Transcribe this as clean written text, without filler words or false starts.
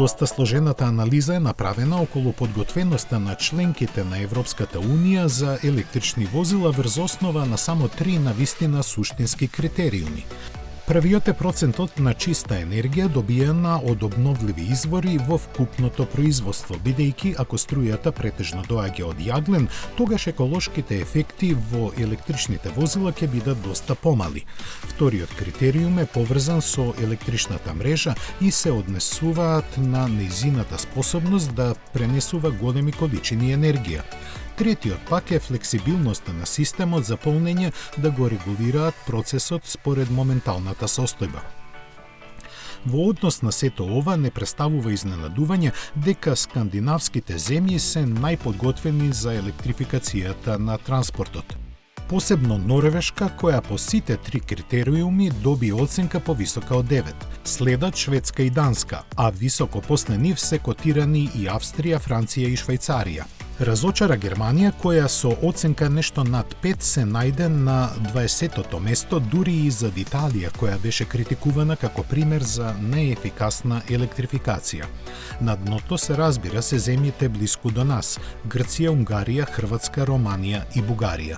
Доста сложената анализа е направена околу подготвеноста на членките на Европската Унија за електрични возила врз основа на само 3 навистина суштински критериуми. Првиот е процентот на чиста енергија добиена од обновливи извори во вкупното производство, бидејќи ако струјата претежно доаѓа од јаглен, тогаш еколошките ефекти во електричните возила ќе бидат доста помали. Вториот критериум е поврзан со електричната мрежа и се однесуваат на нејзината способност да пренесува големи количини енергија. Третиот пак е флексибилноста на системот за полнење да го регулираат процесот според моменталната состојба. Во однос на сето ова не представува изненадување дека скандинавските земји се најподготвени за електрификацијата на транспортот. Посебно Норвешка, која по сите 3 критериуми доби оценка повисока од 9. Следат Шведска и Данска, а високо после нив се котирани и Австрија, Франција и Швајцарија. Разочара Германија, која со оценка нешто над 5 се најде на 20-тото место, дури и зад Италија, која беше критикувана како пример за неефикасна електрификација. На дното се разбира се земјите блиску до нас – Грција, Унгарија, Хрватска, Романија и Бугарија.